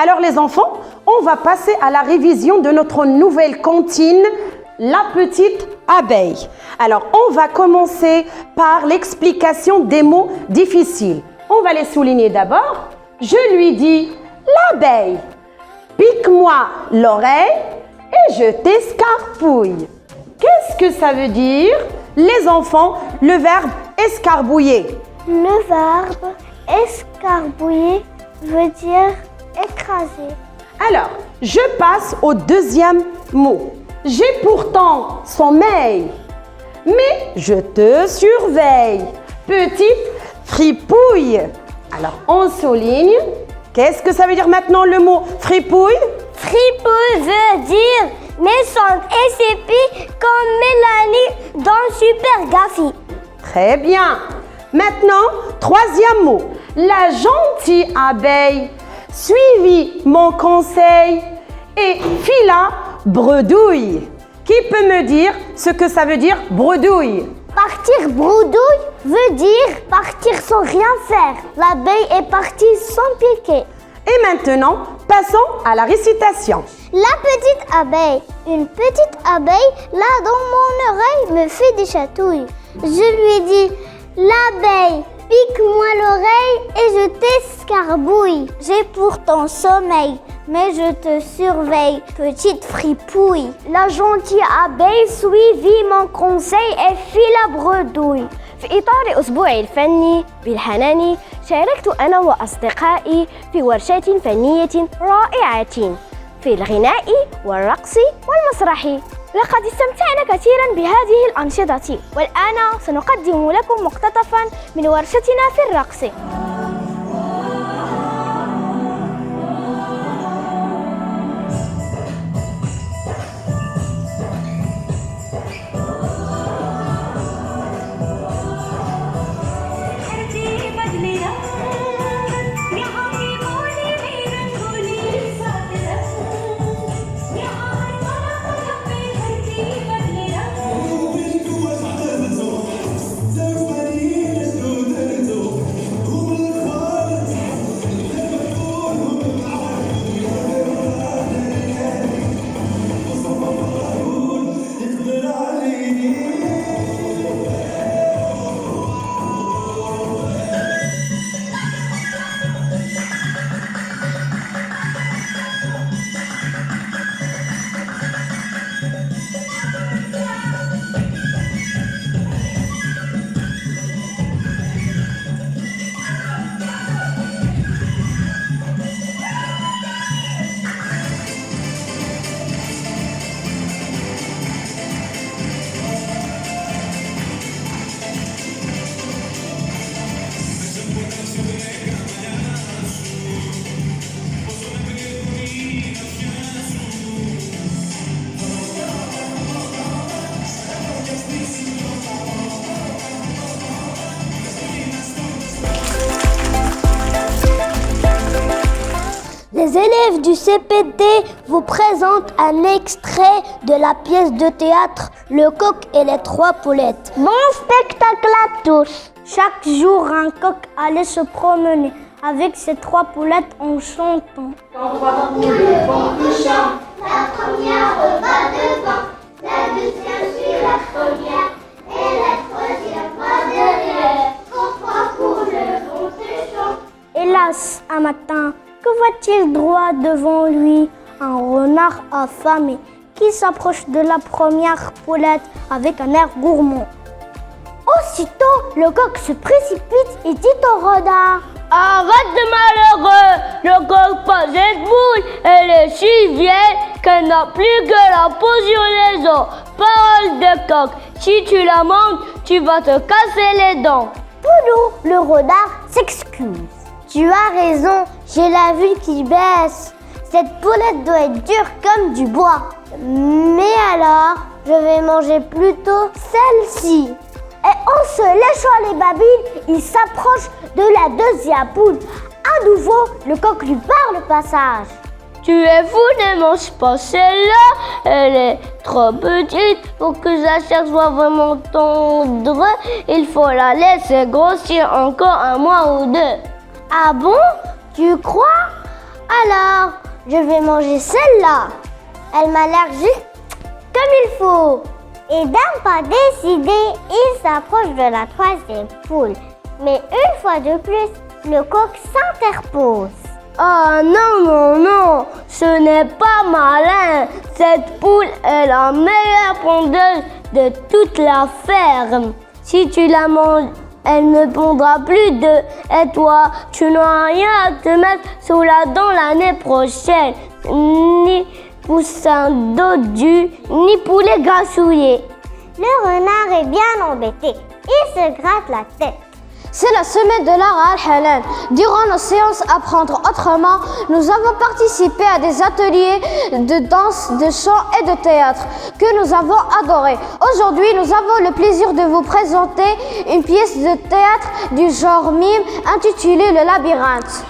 Alors les enfants, on va passer à la révision de notre nouvelle comptine, la petite abeille. Alors on va commencer par l'explication des mots difficiles. On va les souligner d'abord. Je lui dis l'abeille, pique-moi l'oreille et je t'escarpouille. Qu'est-ce que ça veut dire, les enfants, le verbe escarbouiller? Le verbe escarbouiller veut dire écraser. Alors, je passe au deuxième mot. J'ai pourtant sommeil, mais je te surveille. Petite fripouille. Alors, on souligne. Qu'est-ce que ça veut dire maintenant le mot fripouille? Fripouille veut dire méchante et s'épie comme Mélanie dans Super Gaffy. Très bien. Maintenant, troisième mot. La gentille abeille suivit mon conseil et fila bredouille. Qui peut me dire ce que ça veut dire bredouille? Partir bredouille veut dire partir sans rien faire. L'abeille est partie sans piquer. Et maintenant, passons à la récitation. La petite abeille. Une petite abeille, là dans mon oreille, me fait des chatouilles. Je lui dis, l'abeille, pique-moi l'oreille et je t'escarbouille. J'ai pourtant sommeil, mais je te surveille, petite fripouille. La gentille abeille suivit mon conseil et fit la bredouille. في إطار أسبوعي الفني بالحنان شاركت أنا وأصدقائي في ورشات فنية رائعة في الغناء والرقص والمسرح. لقد استمتعنا كثيرا بهذه الأنشطة، والآن سنقدم لكم مقتطفا من ورشتنا في الرقص. Les élèves du CPD vous présentent un extrait de la pièce de théâtre Le coq et les trois poulettes. Bon spectacle à tous! Chaque jour, un coq allait se promener avec ses trois poulettes en chantant. Quand trois poules font le chant, la première va devant, la deuxième suit la première et la troisième va derrière. Quand trois poules font le chant. Hélas, un matin, que voit-il droit devant lui? Un renard affamé qui s'approche de la première poulette avec un air gourmand. Aussitôt, le coq se précipite et dit au renard: Arrête de malheureux, le coq pas cette boule, elle est si vieille qu'elle n'a plus que la peau sur les os. Parole de coq, si tu la manques, tu vas te casser les dents. Poulou, le renard, s'excuse. Tu as raison, j'ai la vue qui baisse. Cette poulette doit être dure comme du bois. Mais alors, je vais manger plutôt celle-ci. Et en se léchant les babines, il s'approche de la deuxième poule. À nouveau, le coq lui barre le passage. Tu es fou, ne mange pas celle-là, elle est trop petite pour que sa chair soit vraiment tendre. Il faut la laisser grossir encore un mois ou deux. Ah bon? Tu crois? Alors, je vais manger celle-là. Elle m'a l'air juste comme il faut. Et d'un pas décidé, il s'approche de la troisième poule. Mais une fois de plus, le coq s'interpose. Ah non, non, non, ce n'est pas malin. Cette poule est la meilleure pondeuse de toute la ferme. Si tu la manges, elle ne pondra plus d'œufs. Et toi, tu n'auras rien à te mettre sous la dent l'année prochaine. Ni poussin dodu, ni poulet grassouillé. Le renard est bien embêté. Il se gratte la tête. C'est la semaine de l'art à Al-Hanan. Durant nos séances Apprendre autrement, nous avons participé à des ateliers de danse, de chant et de théâtre que nous avons adorés. Aujourd'hui, nous avons le plaisir de vous présenter une pièce de théâtre du genre mime intitulée Le Labyrinthe.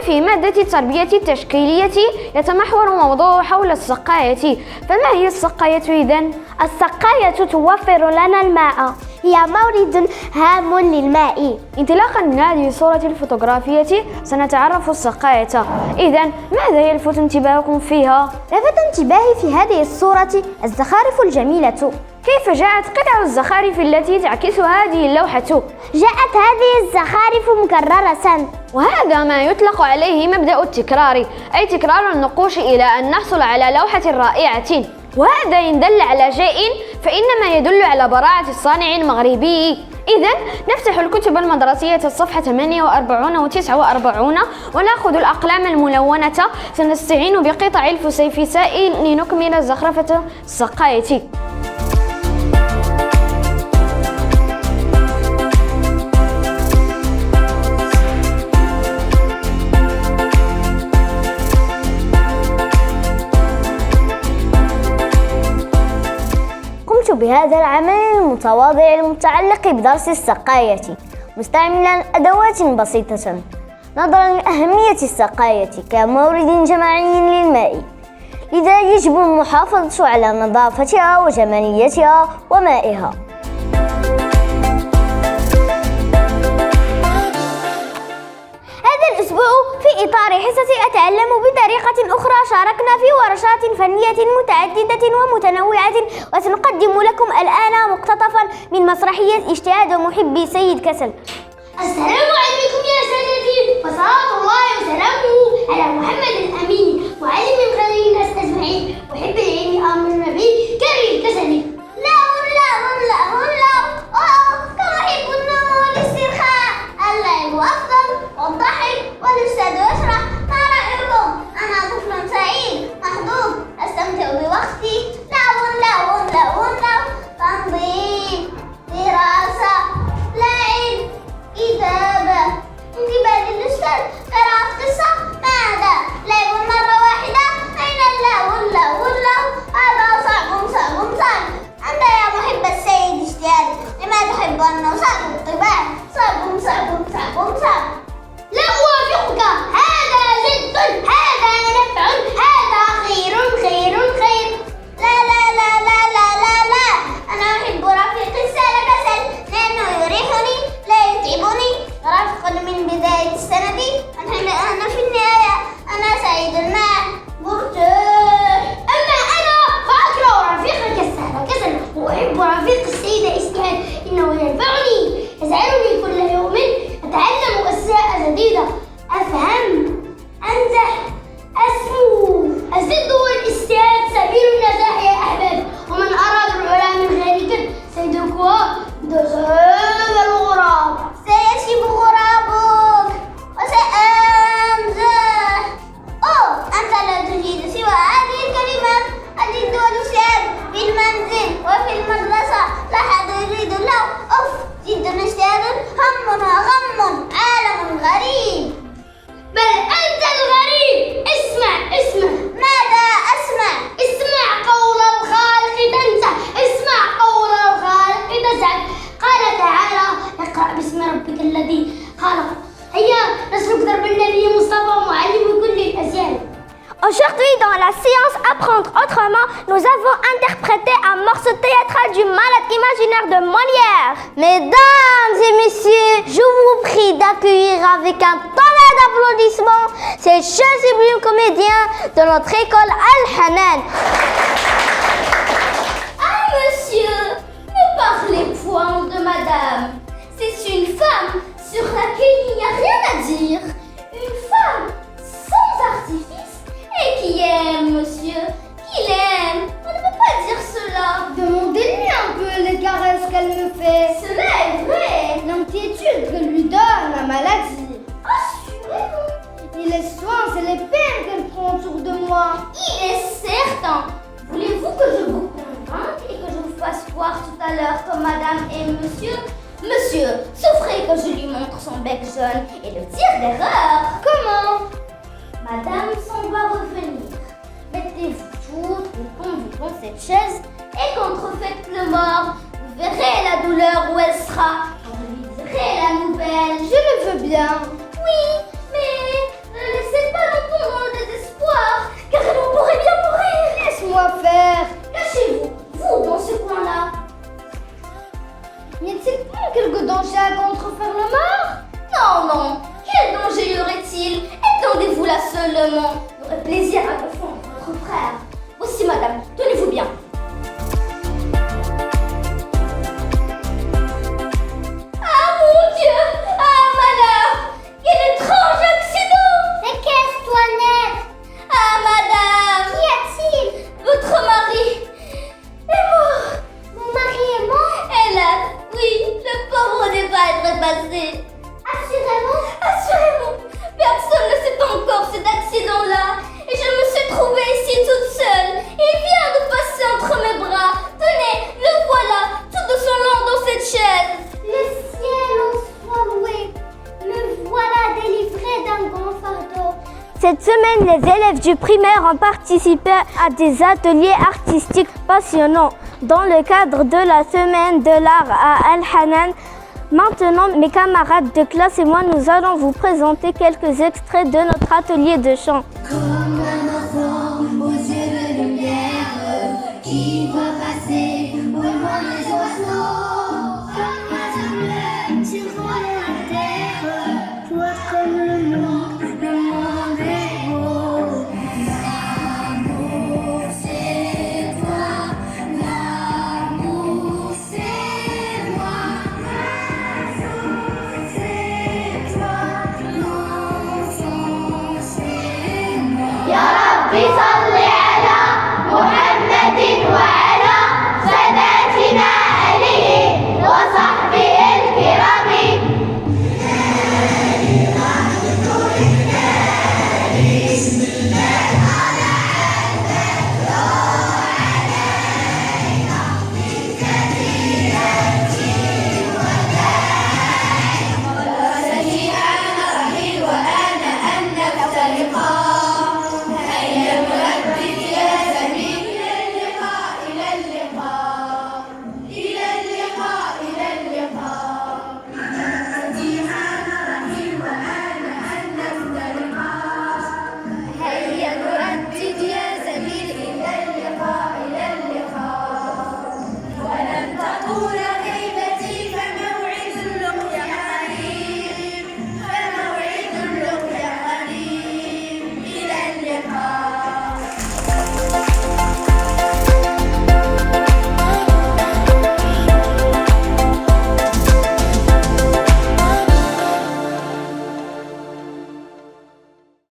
في مادة التربية التشكيلية يتمحور موضوع حول السقاية. فما هي السقاية إذن؟ السقاية توفر لنا الماء. هي مورد هام للماء. انطلاقا من هذه الصورة الفوتوغرافية سنتعرف السقاية. إذن ماذا يلفت انتباهكم فيها؟ لفت انتباهي في هذه الصورة الزخارف الجميلة. كيف جاءت قطع الزخارف التي تعكس هذه اللوحة؟ جاءت هذه الزخارف مكررة، وهذا ما يطلق عليه مبدأ التكرار، أي تكرار النقوش إلى أن نحصل على لوحة رائعة. وهذا إن دل على شيء فإنما يدل على براعة الصانع المغربي. إذن نفتح الكتب المدرسية الصفحة 48 و 49 ونأخذ الأقلام الملونة. سنستعين بقطع الفسيفساء لنكمل زخرفة السقاية. بهذا العمل المتواضع المتعلق بدرس السقاية مستعملا أدوات بسيطة نظرا لأهمية السقاية كمورد جماعي للماء، لذا يجب المحافظة على نظافتها وجماليتها ومائها. هذا الأسبوع في إطار حصة أتعلم بطريقة أخرى شاركنا في ورشات فنية متعددة ومتنوعة، وسنقدم لكم الآن مقتطفا من مسرحية اجتهاد محبي سيد كسل. السلام عليكم يا سادتي، وصلاة الله وسلامه على محمد الأمين وعلم من خير الناس أجمعين، وحب العلم أمر النبي كريم كسلي. لا كما أحب النوم والاسترخاء، اللعب أفضل والضحك والأستاذ يشرح ما رأيكم؟ أنا طفل سعيد محظوظ أستمتع بوقتي. لعب تنظيم دراسة لعب كتابة انتباه للأستاذ قراءة قصة مع بل أنت الغريب. اسمع. ماذا أسمع؟ اسمع قول الخالق تنسى. اسمع قول الخالق تسعد. قال تعالى: اقرأ باسم ربك الذي خلق. هيا نسلك درب النبي مصطفى معلم كل الأجيال. Aujourd'hui, dans la séance Apprendre autrement, nous avons interprété un morceau théâtral du Malade imaginaire de Molière. Mesdames et messieurs, je vous prie d'accueillir avec un tonnerre d'applaudissements ces jeunes sublimes comédiens de notre école Al-Hanan. Ah, monsieur, ne parlez point de madame. C'est une femme sur laquelle il n'y a rien à dire. Une femme sans artifice. Et qui aime, monsieur, qui l'aime. On ne peut pas dire cela. Demandez-lui un peu les caresses qu'elle me fait. Cela est vrai. L'inquiétude que lui donne la maladie. Assurément. Et les soins et les peines qu'elle prend autour de moi. Il est certain. Voulez-vous que je vous convainque et que je vous fasse voir tout à l'heure comme madame et monsieur? Monsieur, souffrez que je lui montre son bec jaune et le tir d'erreur. Comment? Madame s'en va revenir. Mettez-vous toutes confondues dans cette chaise et contrefaites le mort. Vous verrez la douleur où elle sera quand je lui dirai la nouvelle. Je le veux bien. Oui, mais ne laissez pas longtemps dans le désespoir, car elle pourrait bien mourir. Laisse-moi faire. Cachez-vous, vous, dans ce coin-là. Y a-t-il pas quelque danger à contrefaire le mort? Non. Quel danger y aurait-il? Étendez-vous là seulement. J'aurai plaisir à défendre votre frère. Voici, madame, tenez-vous bien. Ah, mon Dieu! Ah, madame! Quel étrange accident! Mais qu'est-ce, Toinette? Ah, madame! Qu'y a-t-il? Votre mari est mort! Mon mari est mort? Hélas, oui, le pauvre n'est pas être passé. Assurément? Assurément, personne ne sait encore cet accident-là. Et je me suis trouvée ici toute seule. Il vient de passer entre mes bras. Tenez, le voilà, tout de son long dans cette chaise. Le ciel en soit loué. Me voilà délivrée d'un grand fardeau. Cette semaine, les élèves du primaire ont participé à des ateliers artistiques passionnants dans le cadre de la semaine de l'art à Al-Hanan. Maintenant, mes camarades de classe et moi, nous allons vous présenter quelques extraits de notre atelier de chant. Comme